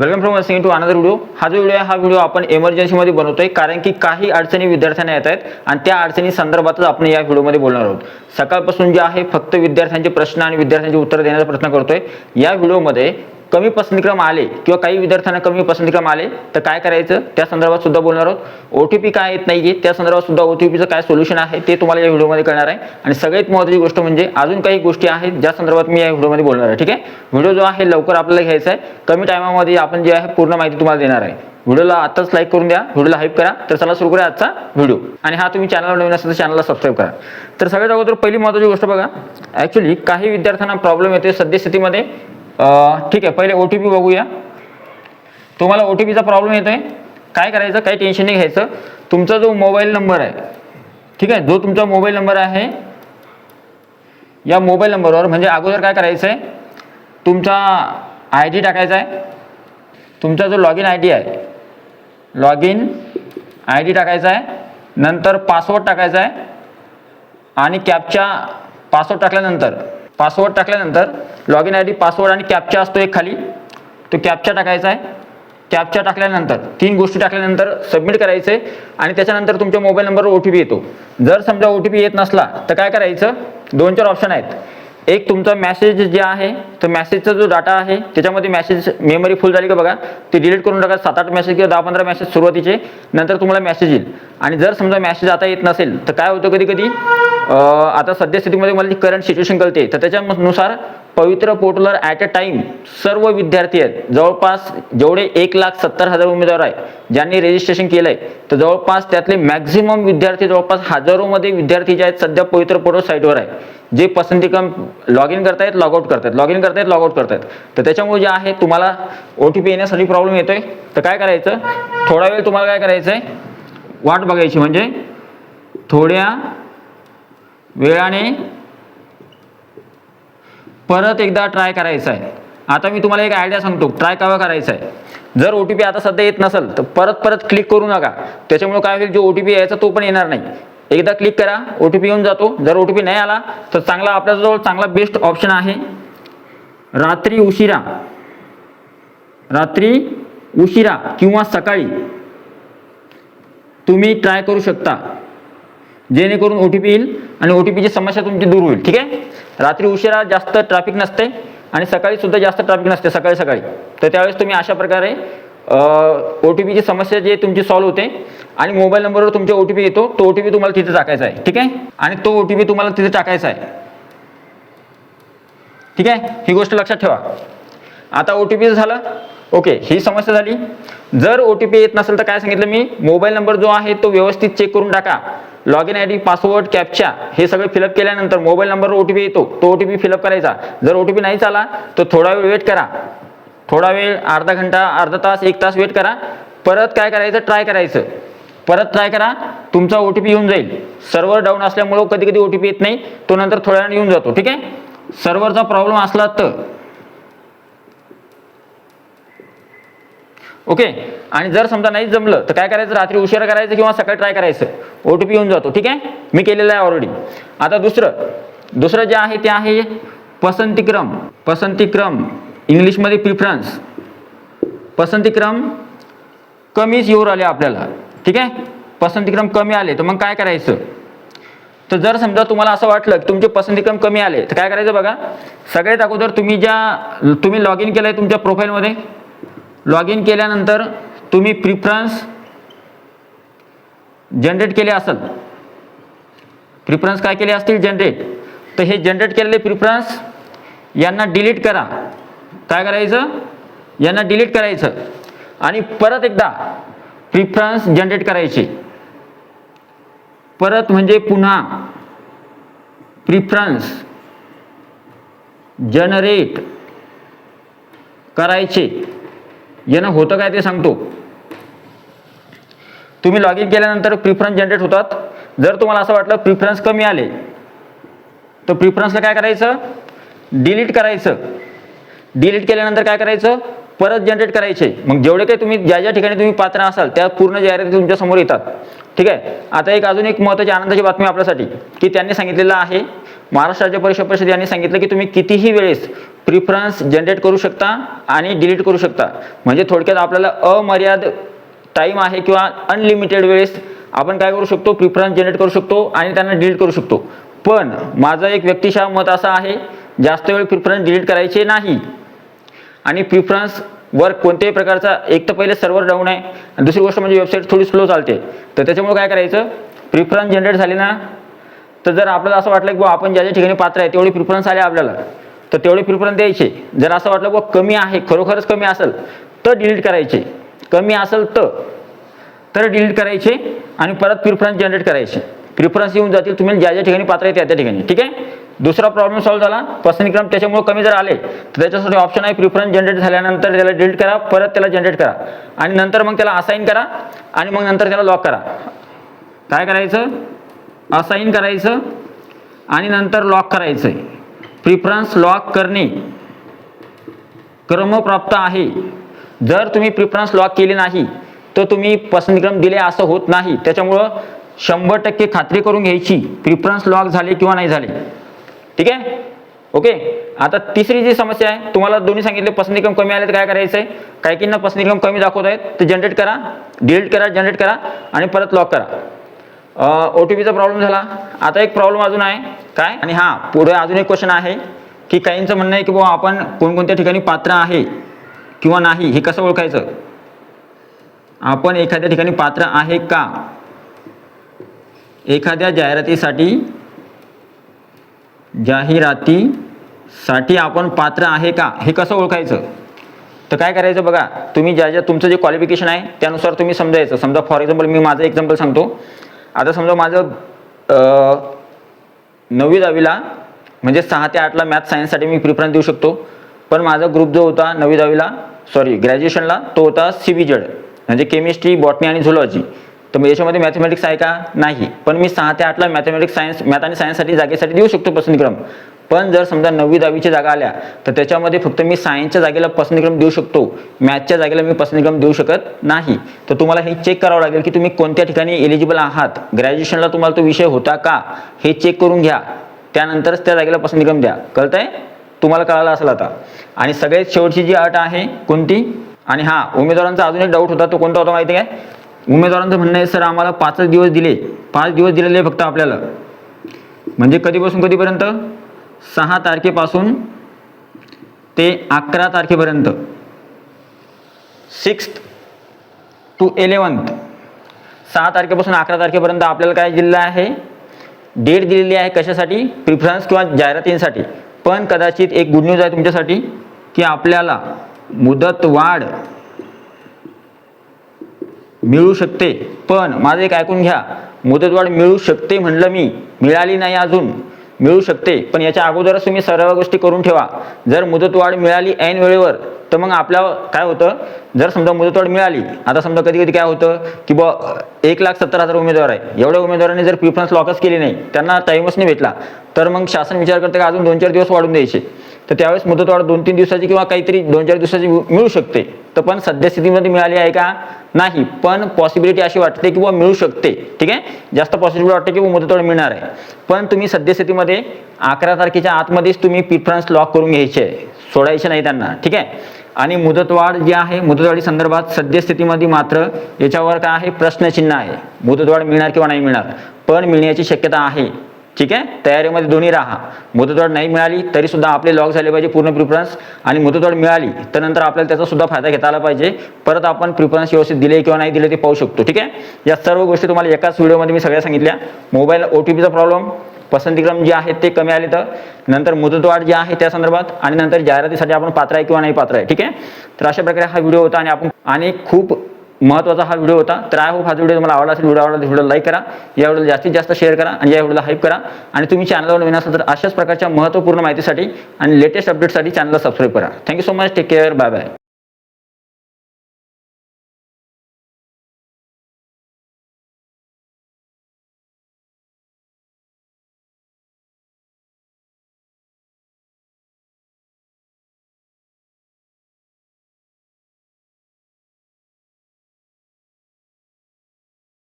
Welcome from watching to another video. हा जो video आहे हा व्हिडिओ आपण इमर्जन्सीमध्ये बनवतोय, कारण की काही अडचणी विद्यार्थ्यांना येत आहेत आणि त्या अडचणी संदर्भातच आपण या व्हिडिओमध्ये बोलणार आहोत। सकाळपासून जे आहे फक्त विद्यार्थ्यांचे प्रश्न आणि विद्यार्थ्यांची उत्तर देण्याचा प्रयत्न करतोय। या व्हिडिओमध्ये कमी पसंतीक्रम आले किंवा काही विद्यार्थ्यांना कमी पसंतीक्रम आले तर काय करायचं त्या संदर्भात सुद्धा बोलणार आहोत। ओटीपी काय येत नाहीये त्या संदर्भात सुद्धा ओटीपीचं काय सोल्युशन आहे ते तुम्हाला या व्हिडिओमध्ये कळणार आहे। आणि सगळ्यात महत्त्वाची गोष्ट म्हणजे अजून काही गोष्टी आहेत ज्या संदर्भात मी या व्हिडिओमध्ये बोलणार आहे। ठीक आहे, व्हिडिओ जो आहे लवकर आपल्याला घ्यायचा आहे, कमी टाइममध्ये आपण जे आहे पूर्ण माहिती तुम्हाला देणार आहे। व्हिडिओला आताच लाईक करून द्या, व्हिडिओला हाईप करा। तर चला सुरू करूया आजचा व्हिडिओ। आणि हा तुम्ही चॅनलवर नवीन असेल तर चॅनलला सबस्क्राइब करा। तर सगळ्यात अगोदर पहिली महत्त्वाची गोष्ट बघा, ॲक्च्युली काही विद्यार्थ्यांना प्रॉब्लेम येते सद्यस्थितीमध्ये। ठीक आहे, पहिले ओटीपी बघूया। तुम्हाला ओटीपीचा प्रॉब्लेम येतोय, काय करायचं, काही टेन्शन नाही घ्यायचं। तुमचा जो मोबाईल नंबर आहे, ठीक आहे, जो तुमचा मोबाईल नंबर आहे या मोबाईल नंबरवर म्हणजे अगोदर काय करायचं आहे, तुमचा ID टाकायचा आहे। तुमचा जो लॉगिन ID आहे, लॉगिन ID टाकायचा आहे, नंतर पासवर्ड टाकायचा आहे आणि कॅप्चा। पासवर्ड टाकल्यानंतर लॉगिन ID, पासवर्ड आणि कॅप्चा असतो एक खाली, तो कॅप्चा टाकायचा आहे। कॅप्चा टाकल्यानंतर तीन गोष्टी टाकल्यानंतर सबमिट करायचे आणि त्याच्यानंतर तुमच्या मोबाईल नंबरवर ओटीपी येतो। जर समजा ओटीपी येत नसला तर काय करायचं, दोन चार ऑप्शन आहेत। एक तुमचा मेसेज जे आहे तर मेसेजचा जो डाटा आहे त्याच्यामध्ये मेसेज मेमरी फुल झाली का बघा, ते डिलीट करून टाका। 7-8 मेसेज किंवा 10-15 मेसेज सुरुवातीचे, नंतर तुम्हाला मेसेज येईल। आणि जर समजा मेसेज आता येत नसेल तर काय होतं, कधी कधी आता सद्यस्थितीमध्ये मला ती करंट सिच्युएशन कळते, तर त्याच्यानुसार पवित्र पोर्टलवर ॲट अ टाइम सर्व विद्यार्थी आहेत, जवळपास जेवढे 1,70,000 उमेदवार आहे ज्यांनी रजिस्ट्रेशन केलंय, तर जवळपास त्यातले मॅक्झिमम विद्यार्थी, जवळपास हजारोमध्ये विद्यार्थी जे आहेत सध्या पवित्र पोर्टल साईटवर आहे, जे पसंतीक्रम लॉग इन करतायत, लॉगआउट करतायत। तर त्याच्यामुळे जे आहे तुम्हाला ओटीपी येण्यासाठी प्रॉब्लेम येतोय, तर काय करायचं, थोडा वेळ तुम्हाला काय करायचंय, वाट बघायची। म्हणजे थोड्या वेळाने परत एकदा ट्राय करायचा आहे। आता मी तुम्हाला एक आयडिया सांगतो, ट्राय केव्हा करायचा आहे। जर ओटीपी आता सध्या येत नसेल तर परत क्लिक करू नका, त्याच्यामुळे काय होईल, जो ओटीपी यायचा तो पण येणार नाही। एकदा क्लिक करा, ओटीपी येऊन जातो। जर ओटीपी नाही आला तर चांगला आपल्याजवळ चांगला बेस्ट ऑप्शन आहे, रात्री उशिरा किंवा सकाळी तुम्ही ट्राय करू शकता, जेणेकरून ओटीपी येईल आणि ओटीपीची समस्या तुमची दूर होईल। ठीक आहे, रात्री उशिरा जास्त ट्रॅफिक नसते आणि सकाळी सुद्धा जास्त ट्रॅफिक नसते, सकाळी। तर त्यावेळेस तुम्ही अशा प्रकारे ओटीपीची समस्या जी तुमची सॉल्व्ह होते आणि मोबाईल नंबरवर तुमचा ओटीपी येतो, तो ओटीपी तुम्हाला तिथे टाकायचा आहे। ठीक आहे, आणि तो ओटीपी तुम्हाला तिथे टाकायचा आहे। ठीक आहे, ही गोष्ट लक्षात ठेवा। आता ओटीपी झालं, ओके, ही समस्या झाली। जर ओटीपी येत नसेल तर काय सांगितलं मी, मोबाईल नंबर जो आहे तो व्यवस्थित चेक करून टाका। लॉगिन ID, पासवर्ड, कॅप्चा हे सगळे फिलअप केल्यानंतर मोबाईल नंबरवर ओटीपी येतो, तो ओटीपी फिलअप करायचा। जर ओटीपी नाहीच आला तर थोडा वेळ वेट करा, थोडा वेळ, अर्धा घंटा, अर्धा तास, 1 तास वेट करा। परत काय करायचं, ट्राय करायचं, परत ट्राय करा, तुमचा ओटीपी येऊन जाईल। सर्व्हर डाऊन असल्यामुळे कधी कधी ओटीपी येत नाही, तो नंतर थोड्या वेळाने येऊन जातो। ठीक आहे, सर्व्हरचा प्रॉब्लेम असला तर ओके। आणि जर समजा नाही जमलं तर काय करायचं, रात्री उशिरा करायचं किंवा सकाळी ट्राय करायचं, ओटीपी येऊन जातो। ठीक आहे, मी केलेलं आहे ऑलरेडी। आता दुसरं जे आहे ते आहे पसंतीक्रम, इंग्लिशमध्ये प्रिफरन्स। पसंतीक्रम कमीच येऊन आले आपल्याला। ठीक आहे, पसंतीक्रम कमी आले तर मग काय करायचं, तर जर समजा तुम्हाला असं वाटलं की तुमचे पसंतीक्रम कमी आले तर काय करायचं बघा, सगळ्यात अगोदर तुम्ही लॉग इन केलंय तुमच्या प्रोफाईलमध्ये, लॉग इन केल्यानंतर तुम्ही प्रिफरन्स जनरेट केले असेल, प्रिफरन्स काय केले असतील, जनरेट, तर हे जनरेट केलेले प्रिफरन्स यांना डिलीट करा। काय करायचं, यांना डिलीट करायचं आणि परत एकदा प्रिफरन्स जनरेट करायचे। परत म्हणजे पुन्हा प्रिफरन्स जनरेट करायचे। यानं होतं काय ते सांगतो। तुम्ही लॉग इन केल्यानंतर प्रिफरन्स जनरेट होतात। जर तुम्हाला असं वाटलं प्रिफरन्स कमी आले तर प्रिफरन्सला काय करायचं, डिलीट करायचं। डिलीट केल्यानंतर काय करायचं, परत जनरेट करायचे। मग जेवढे काही तुम्ही ज्या ठिकाणी तुम्ही पात्र असाल त्या पूर्ण जाहिराती तुमच्या समोर येतात। ठीक आहे, आता अजून एक महत्त्वाची आनंदाची बातमी आपल्यासाठी की त्यांनी सांगितलेलं आहे महाराष्ट्र राज्य परीक्षा परिषद यांनी सांगितलं की तुम्ही कितीही वेळेस प्रिफरन्स जनरेट करू शकता आणि डिलीट करू शकता. म्हणजे थोडक्यात आपल्याला अमर्याद टाईम आहे किंवा अनलिमिटेड वेळेस आपण काय करू शकतो, प्रिफरन्स जनरेट करू शकतो आणि त्यांना डिलीट करू शकतो. पण माझं एक व्यक्तिशः मत असं आहे, जास्त वेळ प्रिफरन्स डिलीट करायचे नाही. आणि प्रिफरन्स वर कोणत्याही प्रकारचा, एक तर पहिले सर्व्हर डाऊन आहे आणि दुसरी गोष्ट म्हणजे वेबसाईट थोडी स्लो चालते. तर त्याच्यामुळे काय करायचं, प्रिफरन्स जनरेट झाली ना, तर जर आपल्याला असं वाटलं की बुवा आपण ज्या ज्या ठिकाणी पात्र आहे तेवढे प्रिफरन्स आले आपल्याला, तर तेवढे प्रिफरन्स द्यायचे. जर असं वाटलं बुवा कमी आहे, खरोखरच कमी असेल तर डिलीट करायचे, कमी असेल तर डिलीट करायचे आणि परत प्रिफरन्स जनरेट करायचे. प्रिफरन्स येऊन जातील तुम्ही ज्या ज्या ठिकाणी पात्र आहे त्या ठिकाणी. ठीक आहे. दुसरा प्रॉब्लेम सॉल्व्ह झाला. पसंतीक्रम त्याच्यामुळे कमी जर आले तर त्याच्यासाठी ऑप्शन आहे, प्रिफरन्स जनरेट झाल्यानंतर त्याला डिलीट करा, परत त्याला जनरेट करा आणि नंतर मग त्याला असाइन करा आणि मग नंतर त्याला लॉक करा. काय करायचं, असाइन करायचं आणि नंतर लॉक करायचं. प्रिफरन्स लॉक करणे क्रमप्राप्त आहे. जर तुम्ही प्रिफरन्स लॉक केली नाही तर तुम्ही पसंतीक्रम दिले असं होत नाही. त्याच्यामुळं 100% खात्री करून घ्यायची प्रिफरन्स लॉक झाले किंवा नाही झाले. ठीक आहे. ओके. आता तिसरी जी समस्या आहे, तुम्हाला दोन्ही सांगितले पसंतीक्रम कमी आले तर काय करायचं आहे. काही काहींना पसंतीक्रम कमी दाखवत आहेत तर जनरेट करा, डिलीट करा, जनरेट करा आणि परत लॉक करा. OTPचा प्रॉब्लेम झाला. आता एक प्रॉब्लेम अजून आहे काय, आणि हां पुढे अजून एक क्वेश्चन आहे की काहींचं म्हणणं आहे की बुवा आपण कोणकोणत्या ठिकाणी पात्र आहे किंवा नाही हे कसं ओळखायचं. आपण एखाद्या ठिकाणी पात्र आहे का, एखाद्या जाहिरातीसाठी आपण पात्र आहे का हे कसं ओळखायचं. तर काय करायचं बघा, तुम्ही ज्या तुमचं जे क्वालिफिकेशन आहे त्यानुसार तुम्ही समजायचं. समजा फॉर एक्झाम्पल मी माझं एक्झाम्पल सांगतो. आता समजा माझं 9वी 10वीला म्हणजे 6 ते 8ला मॅथ सायन्ससाठी मी प्रिफरन्स देऊ शकतो. पण माझा ग्रुप जो होता 9वी 10वीला ग्रॅज्युएशनला तो होता CBZ म्हणजे केमिस्ट्री, बॉटनी आणि झुलॉजी. तर मग याच्यामध्ये मॅथमॅटिक्स आहे का, नाही. पण मी 6 ते 8ला मॅथ आणि सायन्ससाठी जागेसाठी देऊ शकतो पसंतीक्रम. पण जर समजा 9वी 10वीच्या जागा आल्या तर त्याच्यामध्ये फक्त मी सायन्सच्या जागेला पसंतीक्रम देऊ शकतो, मॅथच्या जागेला मी पसंतीक्रम देऊ शकत नाही. तर तुम्हाला हे चेक करावं लागेल की तुम्ही कोणत्या ठिकाणी एलिजिबल आहात. ग्रॅज्युएशनला तुम्हाला तो विषय होता का हे चेक करून घ्या, त्यानंतरच त्या जागेला पसंतीक्रम द्या. कळतंय, तुम्हाला कळालं असेल आता. आणि सगळ्यात शेवटची जी अट आहे कोणती, आणि हा उमेदवारांचा अजून एक डाऊट होता, तो कोणता होता माहिती आहे. उमेदवारांचं म्हणणं आहे सर आम्हाला 5 दिवस दिले, 5 दिवस दिलेले फक्त आपल्याला. म्हणजे कधीपासून कधीपर्यंत, 6 तारखेपासून ते 11 तारखेपर्यंत, 6th to 11th. 6 तारखेपासून 11 तारखेपर्यंत आपल्याला काय दिलेलं आहे, डेट दिलेली आहे. कशासाठी, प्रिफरन्स किंवा जाहिरातींसाठी. पण कदाचित एक गुड न्यूज आहे तुमच्यासाठी की आपल्याला मुदतवाढ मिळू शकते. पण माझं एक ऐकून घ्या, मुदतवाढ मिळू शकते म्हणलं मी, मिळाली नाही अजून, मिळू शकते. पण याच्या अगोदरच तुम्ही सर्व गोष्टी करून ठेवा. जर मुदतवाढ मिळाली ऐन वेळेवर तर मग आपल्याला काय होतं, जर समजा मुदतवाढ मिळाली, आता समजा कधी कधी काय होतं की बुवा 1,70,000 उमेदवार आहे, एवढ्या उमेदवारांनी जर प्रिफरन्स लॉकच केली नाही, त्यांना टाईमच नाही भेटला, तर मग शासन विचार करते का अजून 2-4 दिवस वाढून द्यायचे. तर त्यावेळेस मुदतवाढ 2-3 दिवसाची किंवा काहीतरी 2-4 दिवसाची मिळू शकते. तर पण सद्यस्थितीमध्ये मिळाली आहे का, नाही. पण पॉसिबिलिटी अशी वाटते की बुवा मिळू शकते. ठीक आहे, जास्त पॉसिबिलिटी वाटते की मुदतवाढ मिळणार आहे. पण तुम्ही सद्यस्थितीमध्ये 11 तारखेच्या आतमध्येच तुम्ही प्रिफरन्स लॉक करून घ्यायचे, सोडायचे नाही त्यांना. ठीक आहे. आणि मुदतवाढ जी आहे, मुदतवाढी संदर्भात सद्यस्थितीमध्ये मात्र याच्यावर काय आहे, प्रश्नचिन्ह आहे. मुदतवाढ मिळणार किंवा नाही मिळणार, पण मिळण्याची शक्यता आहे. ठीक आहे, तयारीमध्ये दोन्ही राहा. मुदतवाढ नाही मिळाली तरी सुद्धा आपले लॉक झाले पाहिजे पूर्ण प्रिफरन्स, आणि मुदतवाढ मिळाली तर नंतर आपल्याला त्याचा सुद्धा फायदा घेता आला पाहिजे. परत आपण प्रिफरन्स व्यवस्थित दिले किंवा नाही दिले ते पाहू शकतो. ठीक आहे, या सर्व गोष्टी तुम्हाला एकाच व्हिडिओमध्ये मी सगळ्या सांगितल्या. मोबाईल OTPचा प्रॉब्लेम, पसंतीक्रम जे आहेत ते कमी आले तर, नंतर मुदतवाढ जी आहे त्या संदर्भात, आणि नंतर जाहिरातीसाठी आपण पात्र आहे किंवा नाही पात्र आहे. ठीक आहे, तर अशा प्रकारे हा व्हिडिओ होता आणि खूप महत्त्वाचा हा व्हिडिओ होता. तर आय होप हा व्हिडिओ तुम्हाला आवडला असेल. व्हिडिओ आवडला तर व्हिडिओ लाईक करा, या व्हिडिओला जास्तीत जास्त शेअर करा आणि या व्हिडिओला हाईप करा. आणि तुम्ही चॅनलवर नवीन असाल तर अशाच प्रकारच्या महत्त्वपूर्ण माहितीसाठी आणि लेटेस्ट अपडेटसाठी चॅनलला सबस्क्राईब करा. Thank you so much, take care, bye bye.